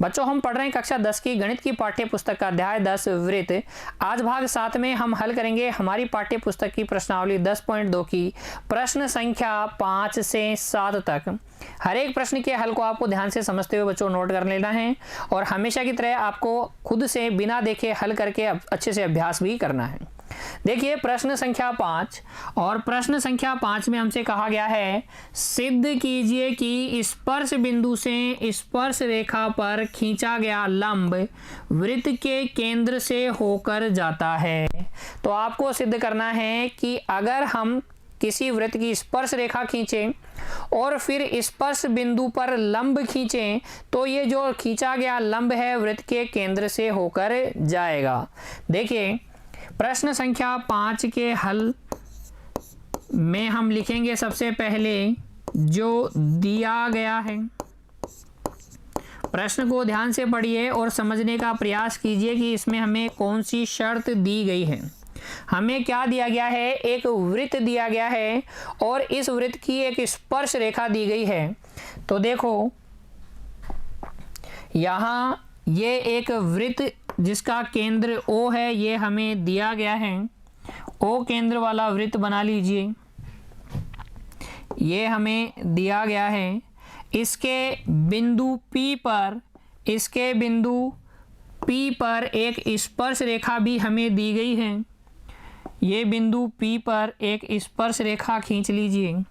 बच्चों हम पढ़ रहे हैं कक्षा 10 की गणित की पाठ्य पुस्तक का अध्याय 10 वृत्त। आज भाग 7 में हम हल करेंगे हमारी पाठ्य पुस्तक की प्रश्नावली 10.2 की प्रश्न संख्या 5 से 7 तक। हर एक प्रश्न के हल को आपको ध्यान से समझते हुए बच्चों नोट कर लेना है और हमेशा की तरह आपको खुद से बिना देखे हल करके अच्छे से अभ्यास भी करना है। देखिए प्रश्न संख्या 5 और प्रश्न संख्या 5 में हमसे कहा गया है सिद्ध कीजिए कि स्पर्श बिंदु से स्पर्श रेखा पर खींचा गया लंब वृत्त के केंद्र से होकर जाता है। तो आपको सिद्ध करना है कि अगर हम किसी वृत्त की स्पर्श रेखा खींचें और फिर स्पर्श बिंदु पर लंब खींचें तो ये जो खींचा गया लंब है वृत्त के केंद्र से होकर जाएगा। देखिए प्रश्न संख्या 5 के हल में हम लिखेंगे सबसे पहले जो दिया गया है। प्रश्न को ध्यान से पढ़िए और समझने का प्रयास कीजिए कि इसमें हमें कौन सी शर्त दी गई है। हमें क्या दिया गया है, एक वृत्त दिया गया है और इस वृत्त की एक स्पर्श रेखा दी गई है। तो देखो यहाँ ये एक वृत्त जिसका केंद्र O है ये हमें दिया गया है। O केंद्र वाला वृत्त बना लीजिए, ये हमें दिया गया है। इसके बिंदु P पर एक स्पर्श रेखा भी हमें दी गई है। ये बिंदु P पर एक स्पर्श रेखा खींच लीजिए,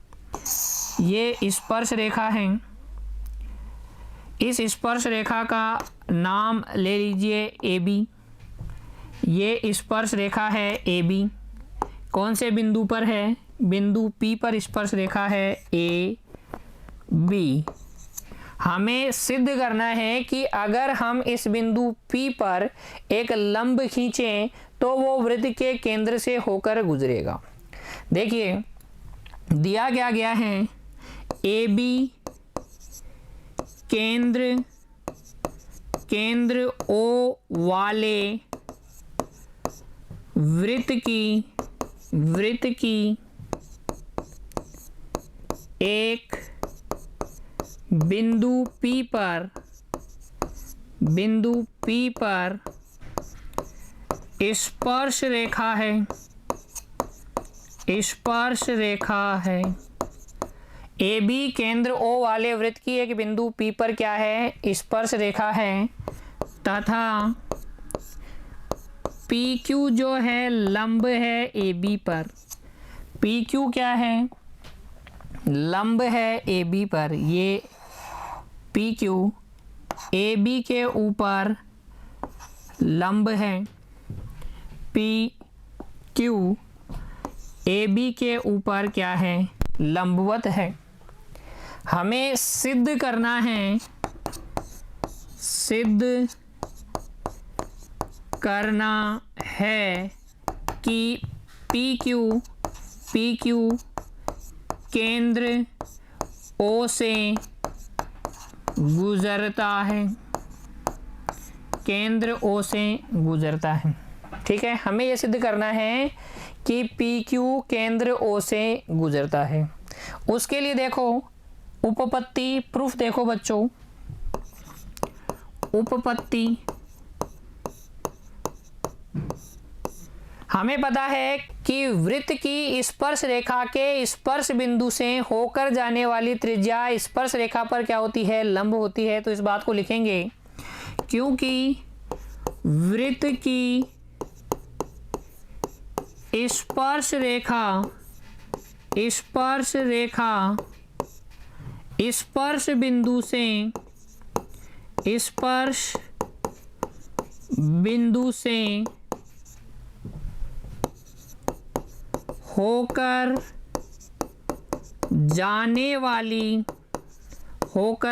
ये स्पर्श रेखा है। इस स्पर्श रेखा का नाम ले लीजिए AB। ये स्पर्श रेखा है AB। कौन से बिंदु पर है, बिंदु P पर स्पर्श रेखा है AB। हमें सिद्ध करना है कि अगर हम इस बिंदु P पर एक लंब खींचें तो वो वृत्त के केंद्र से होकर गुजरेगा। देखिए दिया क्या गया है, AB केंद्र O वाले वृत्त की एक बिंदु P पर स्पर्श रेखा है। AB केंद्र O वाले वृत्त की एक बिंदु P पर क्या है, स्पर्श रेखा है तथा PQ जो है लंब है AB पर। PQ क्या है, लंब है AB पर। ये PQ AB के ऊपर लंब है। PQ AB के ऊपर क्या है, लंबवत है। हमें सिद्ध करना है कि PQ केंद्र O से गुजरता है, केंद्र O से गुजरता है। ठीक है, हमें यह सिद्ध करना है कि PQ केंद्र O से गुजरता है। उसके लिए देखो उपपत्ति प्रूफ देखो बच्चों, उपपत्ति हमें पता है कि वृत्त की स्पर्श रेखा के स्पर्श बिंदु से होकर जाने वाली त्रिज्या स्पर्श रेखा पर क्या होती है, लंब होती है। तो इस बात को लिखेंगे क्योंकि वृत्त की स्पर्श रेखा स्पर्श बिंदु से होकर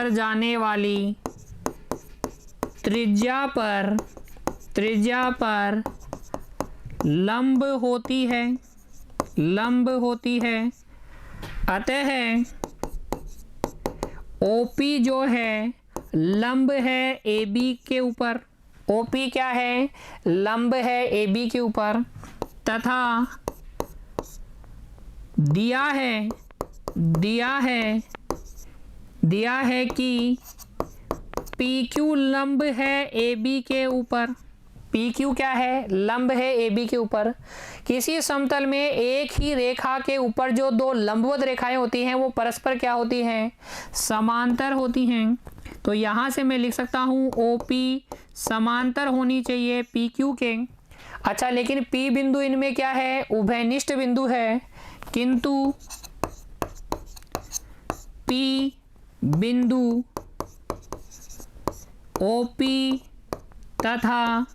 जाने वाली त्रिज्या पर लंब होती है। अतः OP जो है लंब है AB के ऊपर। OP क्या है, लंब है AB के ऊपर तथा दिया है कि पी क्यू लंब है ए बी के ऊपर। पी क्यू क्या है? लंब है ए बी के ऊपर। किसी समतल में एक ही रेखा के ऊपर जो दो लंबवत रेखाएं होती हैं वो परस्पर क्या होती हैं? समांतर होती हैं। तो यहाँ से मैं लिख सकता हूँ ओ पी समांतर होनी चाहिए पी क्यू के। अच्छा, लेकिन पी बिंदु इनमें क्या है? उभयनिष्ठ बिंदु है, किंतु पी बिंदु ओ पी तथा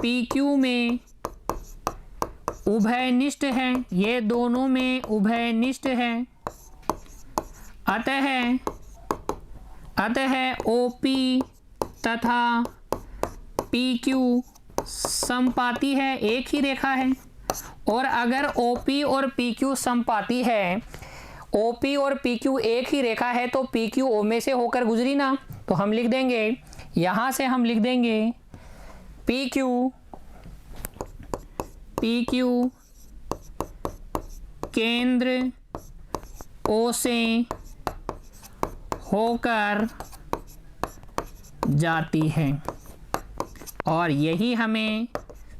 पी क्यू में उभयनिष्ठ है, ये दोनों में उभयनिष्ठ है। अतः ओ पी तथा पी क्यू समपाती है, एक ही रेखा है। और अगर ओ पी और पी क्यू समपाती है, ओ पी और पी क्यू एक ही रेखा है, तो पी क्यू ओ में से होकर गुजरी ना। तो हम लिख देंगे, यहाँ से हम लिख देंगे पी क्यू केंद्र ओ से होकर जाती है। और यही हमें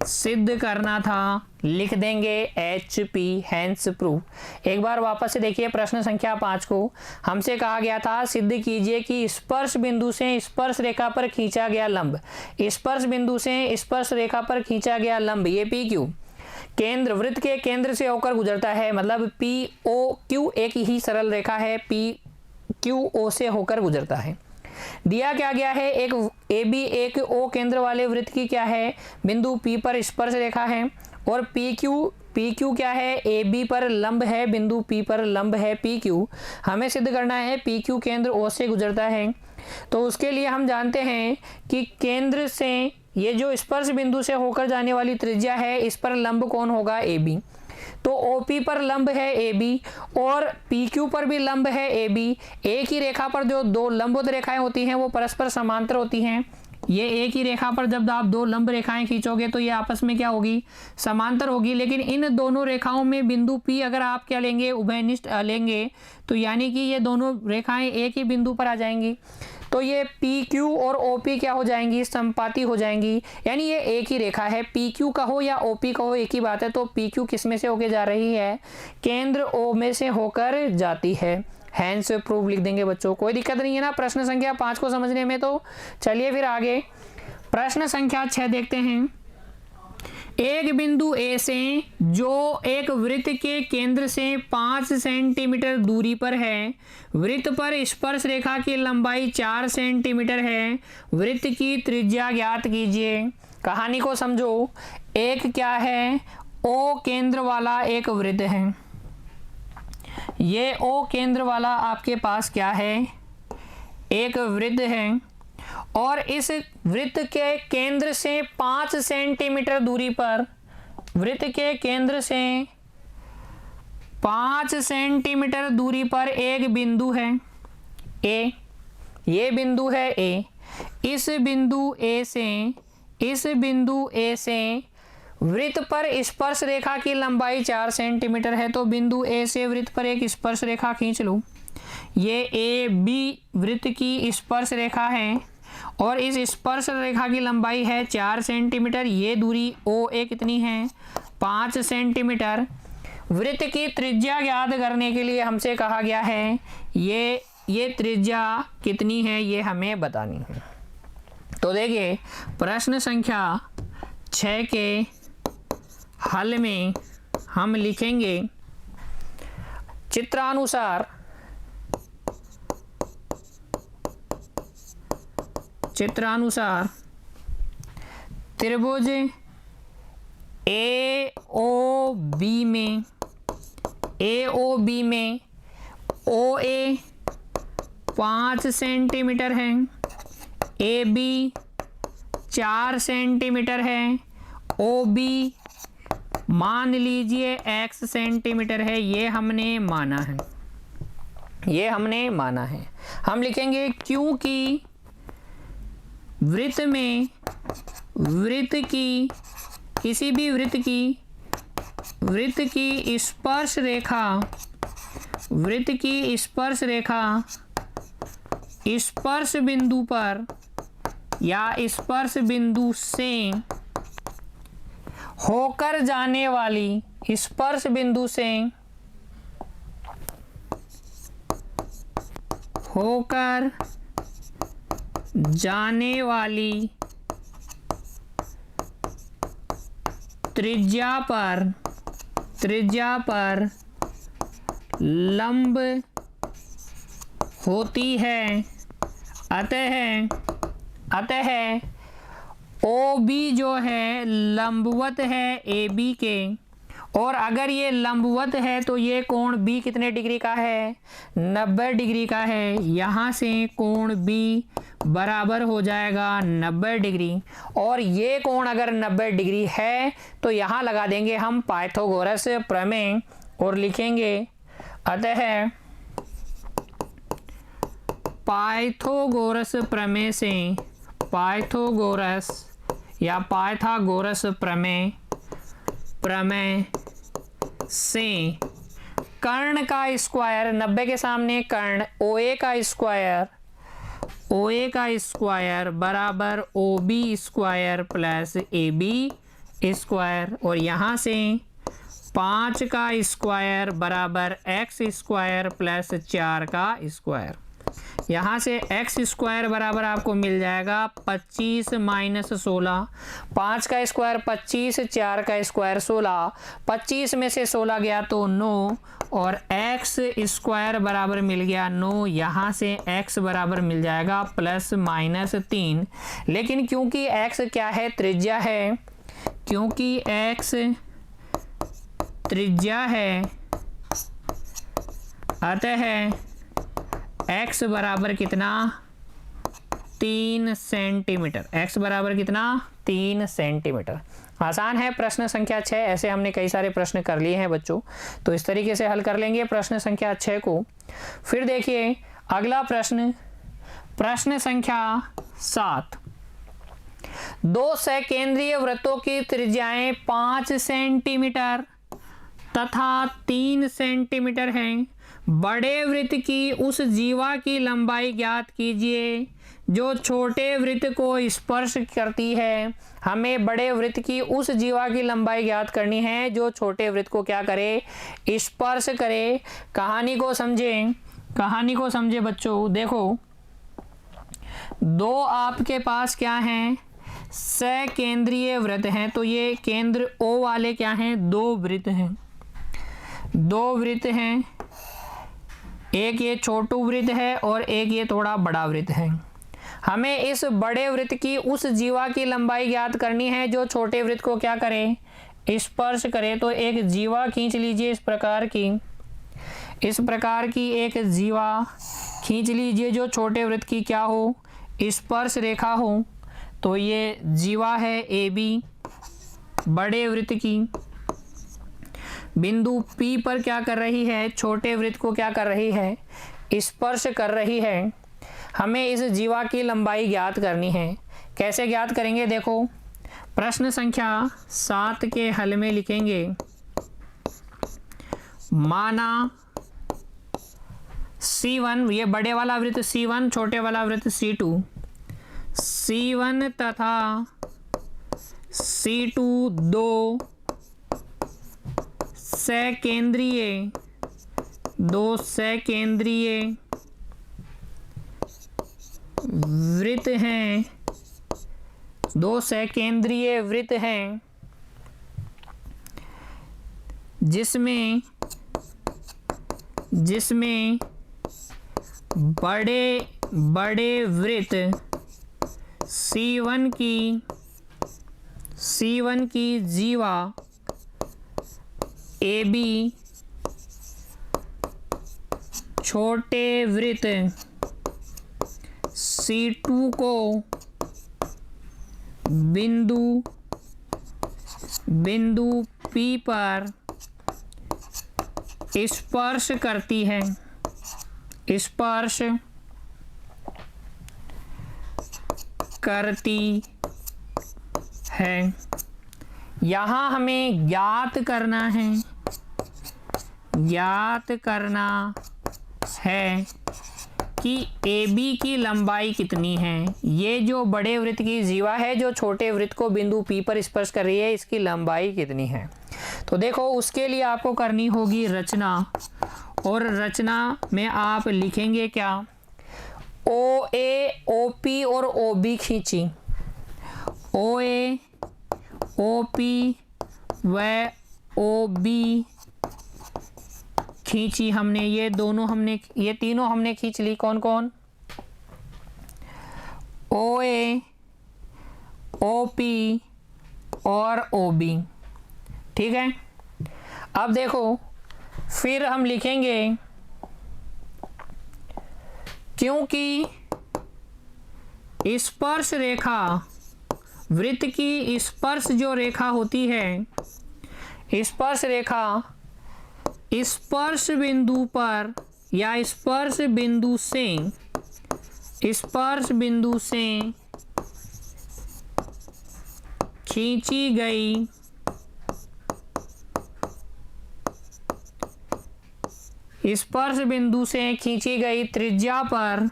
सिद्ध करना था, लिख देंगे एच पी हैंस प्रूफ। एक बार वापस से देखिए प्रश्न संख्या 5 को। हमसे कहा गया था सिद्ध कीजिए कि स्पर्श बिंदु से स्पर्श रेखा पर खींचा गया लंब, स्पर्श बिंदु से स्पर्श रेखा पर खींचा गया लंब ये पी क्यू केंद्र वृत्त के केंद्र से होकर गुजरता है। मतलब पी ओ क्यू एक ही सरल रेखा है, पी क्यू ओ से होकर गुजरता है। दिया क्या गया है? एक ए बी एक ओ केंद्र वाले वृत्त की क्या है? बिंदु पी पर स्पर्श रेखा है। और पी क्यू क्या है? ए बी पर लंब है, बिंदु पी पर लंब है पी क्यू। हमें सिद्ध करना है पी क्यू केंद्र ओ से गुजरता है। तो उसके लिए हम जानते हैं कि केंद्र से ये जो स्पर्श बिंदु से होकर जाने वाली त्रिज्या है, इस पर लंब कौन होगा? A B. तो OP पर लंब है AB और PQ पर भी लंब है AB। एक ही रेखा पर जो दो लंबवत रेखाएं होती हैं वो परस्पर समांतर होती हैं। ये एक ही रेखा पर जब आप दो लंब रेखाएं खींचोगे तो ये आपस में क्या होगी? समांतर होगी। लेकिन इन दोनों रेखाओं में बिंदु P अगर आप क्या लेंगे? उभयनिष्ठ लेंगे, तो यानी कि ये दोनों रेखाएं एक ही बिंदु पर आ जाएंगी। तो ये PQ और OP क्या हो जाएंगी? समपाती हो जाएंगी। यानी ये एक ही रेखा है, PQ कहो या OP कहो एक ही बात है। तो PQ किस में से होके जा रही है? केंद्र O में से होकर जाती है। हैंस प्रूफ लिख देंगे बच्चों, कोई दिक्कत नहीं है ना प्रश्न संख्या 5 को समझने में। तो चलिए फिर आगे प्रश्न संख्या 6 देखते हैं। एक बिंदु A से जो एक वृत्त के केंद्र से 5 सेंटीमीटर दूरी पर है, वृत्त पर स्पर्श रेखा की लंबाई 4 सेंटीमीटर है, वृत्त की त्रिज्या ज्ञात कीजिए। कहानी को समझो। एक क्या है? O केंद्र वाला एक वृत्त है। ये O केंद्र वाला आपके पास क्या है? एक वृत्त है। और इस वृत्त के केंद्र से 5 सेंटीमीटर दूरी पर, वृत्त के केंद्र से 5 सेंटीमीटर दूरी पर एक बिंदु है A। ये बिंदु है A। इस बिंदु A से वृत्त पर स्पर्श रेखा की लंबाई 4 सेंटीमीटर है। तो बिंदु A से वृत्त पर एक स्पर्श रेखा खींच लो। ये AB वृत्त की स्पर्श रेखा है और इस स्पर्श रेखा की लंबाई है 4 सेंटीमीटर। ये दूरी OA कितनी है? 5 सेंटीमीटर। वृत्त की त्रिज्या ज्ञात करने के लिए हमसे कहा गया है ये त्रिज्या कितनी है ये हमें बतानी है। तो देखिए प्रश्न संख्या 6 के हल में हम लिखेंगे चित्रानुसार त्रिभुज AOB में OA 5 सेंटीमीटर है, AB 4 सेंटीमीटर है, OB मान लीजिए x सेंटीमीटर है। ये हमने माना है। हम लिखेंगे क्योंकि किसी भी वृत्त की स्पर्श रेखा स्पर्श बिंदु पर या स्पर्श बिंदु से होकर जाने वाली, स्पर्श बिंदु से होकर जाने वाली त्रिज्या पर लंब होती है। अतः OB जो है लंबवत है AB के, और अगर ये लंबवत है तो ये कोण B कितने डिग्री का है? 90 डिग्री का है। यहाँ से कोण B बराबर हो जाएगा 90 डिग्री, और ये कोण अगर 90 डिग्री है तो यहाँ लगा देंगे हम पाइथागोरस प्रमेय और लिखेंगे अतः पाइथागोरस प्रमेय से, पाइथागोरस या पाइथागोरस प्रमेय से कर्ण का स्क्वायर, 90 के सामने कर्ण, OA का स्क्वायर बराबर OB square plus AB square, और यहाँ से 5 का स्क्वायर बराबर x स्क्वायर प्लस 4 का स्क्वायर। यहाँ से x स्क्वायर बराबर आपको मिल जाएगा 25 माइनस 16, 5 का स्क्वायर 25, 4 का स्क्वायर 16, 25 में से 16 गया तो 9, और x स्क्वायर बराबर मिल गया 9। यहाँ से x बराबर मिल जाएगा प्लस माइनस 3, लेकिन क्योंकि x क्या है? त्रिज्या है। क्योंकि x त्रिज्या है अतः x बराबर कितना? 3 सेंटीमीटर। x बराबर कितना? 3 सेंटीमीटर। आसान है। प्रश्न संख्या 6, ऐसे हमने कई सारे प्रश्न कर लिए हैं बच्चों, तो इस तरीके से हल कर लेंगे प्रश्न संख्या 6 को। फिर देखिए अगला प्रश्न, प्रश्न संख्या 7। 2 सकेंद्रीय वृत्तों की त्रिज्याएं 5 सेंटीमीटर तथा 3 सेंटीमीटर हैं। बड़े वृत्त की उस जीवा की लंबाई ज्ञात कीजिए जो छोटे वृत्त को स्पर्श करती है। हमें बड़े वृत्त की उस जीवा की लंबाई ज्ञात करनी है जो छोटे वृत्त को क्या करे? स्पर्श करे। कहानी को समझे बच्चों। देखो, 2 आपके पास क्या हैं? सकेंद्रीय वृत्त हैं, तो ये केंद्र O वाले क्या हैं? 2 वृत्त हैं। 2 वृत्त हैं, एक ये छोटू वृत्त है और एक ये थोड़ा बड़ा वृत्त है। हमें इस बड़े वृत्त की उस जीवा की लंबाई ज्ञात करनी है जो छोटे वृत्त को क्या करे? स्पर्श करे। तो एक जीवा खींच लीजिए, इस प्रकार की एक जीवा खींच लीजिए जो छोटे वृत्त की क्या हो? स्पर्श रेखा हो। तो ये जीवा है AB बड़े वृत्त की, बिंदु P पर क्या कर रही है? छोटे वृत्त को क्या कर रही है? स्पर्श कर रही है। हमें इस जीवा की लंबाई ज्ञात करनी है। कैसे ज्ञात करेंगे? देखो, प्रश्न संख्या 7 के हल में लिखेंगे, माना C1, ये बड़े वाला वृत्त C1, छोटे वाला वृत्त C2, C1 तथा C2 2 सकेंद्रीय वृत्त हैं। 2 सकेंद्रीय वृत्त हैं जिसमें बड़े वृत्त C1 की जीवा AB छोटे वृत्त C2 को बिंदु P पर स्पर्श करती है। यहाँ हमें ज्ञात करना है कि AB की लंबाई कितनी है। ये जो बड़े वृत्त की जीवा है जो छोटे वृत्त को बिंदु P पर स्पर्श कर रही है, इसकी लंबाई कितनी है। तो देखो उसके लिए आपको करनी होगी रचना, और रचना में आप लिखेंगे क्या, OA, OP और OB खींची, OA, OP व OB खींची हमने, ये तीनों हमने खींच ली। कौन कौन, OA, OP और OB, ठीक है। अब देखो फिर हम लिखेंगे, क्योंकि स्पर्श रेखा, वृत्त की स्पर्श जो रेखा होती है, स्पर्श रेखा स्पर्श बिंदु पर या स्पर्श बिंदु से खींची गई स्पर्श बिंदु से खींची गई त्रिज्या पर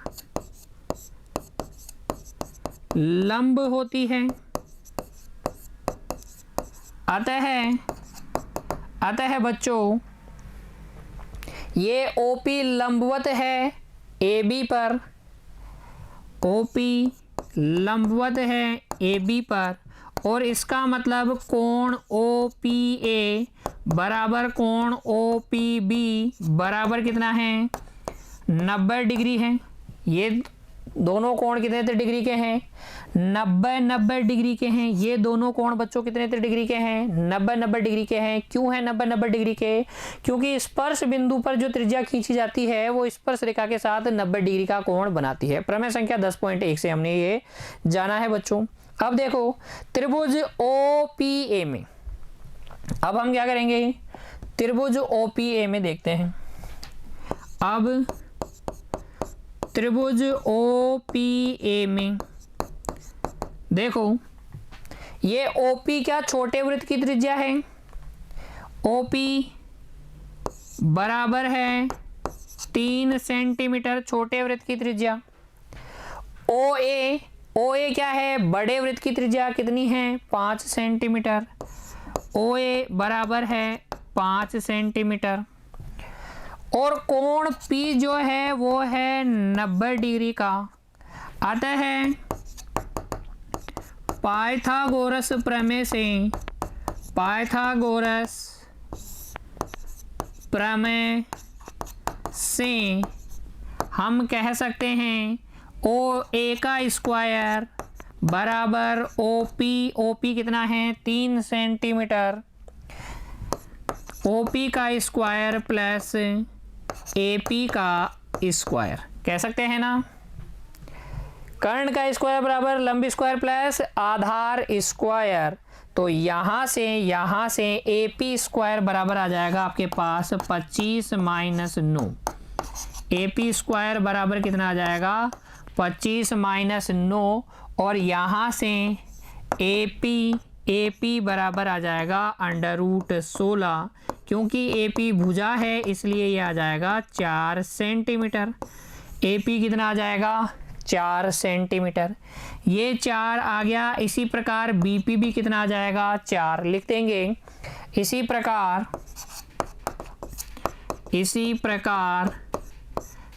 लंब होती है। अतः बच्चों ये OP लंबवत है AB पर, OP लंबवत है AB पर, और इसका मतलब कोण OPA बराबर कोण OPB बराबर कितना है, 90 डिग्री है। ये दोनों कोण कितने डिग्री के हैं, 90 डिग्री के हैं। ये दोनों कोण बच्चों कितने डिग्री के हैं, 90 डिग्री के हैं। क्यों है 90 डिग्री के, क्योंकि स्पर्श बिंदु पर जो त्रिज्या खींची जाती है वो स्पर्श रेखा के साथ 90 डिग्री का कोण बनाती है। प्रमेय संख्या 10.1 से हमने ये जाना है बच्चों। अब देखो त्रिभुज OPA में, अब हम क्या करेंगे, त्रिभुज OPA में देखते हैं। अब त्रिभुज OPA में देखो, ये OP क्या छोटे वृत्त की त्रिज्या है, OP बराबर है 3 सेंटीमीटर छोटे वृत्त की त्रिज्या। OA क्या है, बड़े वृत्त की त्रिज्या कितनी है, 5 सेंटीमीटर। OA बराबर है 5 सेंटीमीटर। और कोण P जो है वो है 90 डिग्री का। अतः पाइथागोरस प्रमेय से हम कह सकते हैं OA का स्क्वायर बराबर OP कितना है, 3 सेंटीमीटर, OP का स्क्वायर प्लस AP का स्क्वायर कह सकते हैं ना। कर्ण का स्क्वायर बराबर लंब स्क्वायर प्लस आधार स्क्वायर। तो यहाँ से AP स्क्वायर बराबर आ जाएगा आपके पास 25 माइनस 9। AP स्क्वायर बराबर कितना आ जाएगा, 25 माइनस 9। और यहाँ से AP बराबर आ जाएगा √16, क्योंकि AP भुजा है इसलिए ये आ जाएगा 4 सेंटीमीटर। AP कितना आ जाएगा, 4 सेंटीमीटर। ये 4 आ गया। इसी प्रकार BP भी कितना आ जाएगा, 4 लिख देंगे। इसी प्रकार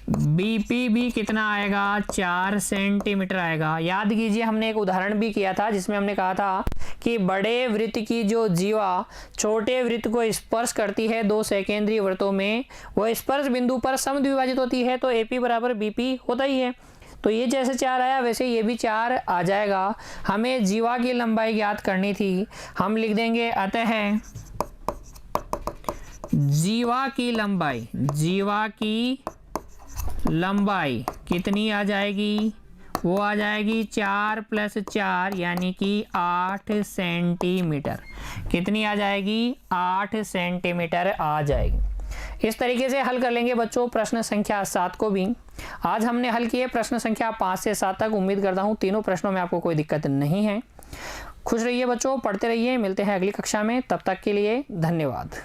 BP भी कितना आएगा, 4 सेंटीमीटर आएगा। याद कीजिए हमने एक उदाहरण भी किया था जिसमें हमने कहा था कि बड़े वृत्त की जो जीवा छोटे वृत्त को स्पर्श करती है 2 सेकेंद्रीय वृत्तों में, वह स्पर्श बिंदु पर समद्विभाजित होती है। तो AP बराबर BP होता ही है। तो ये जैसे 4 आया वैसे ये भी 4 आ जाएगा। हमें जीवा की लंबाई ज्ञात करनी थी, हम लिख देंगे अतः जीवा की लंबाई कितनी आ जाएगी, वो आ जाएगी 4 + 4 यानी कि 8 सेंटीमीटर। कितनी आ जाएगी, 8 सेंटीमीटर आ जाएगी। इस तरीके से हल कर लेंगे बच्चों प्रश्न संख्या 7 को भी। आज हमने हल किए प्रश्न संख्या 5 से 7 तक। उम्मीद करता हूँ तीनों प्रश्नों में आपको कोई दिक्कत नहीं है। खुश रहिए बच्चों, पढ़ते रहिए। मिलते हैं अगली कक्षा में, तब तक के लिए धन्यवाद।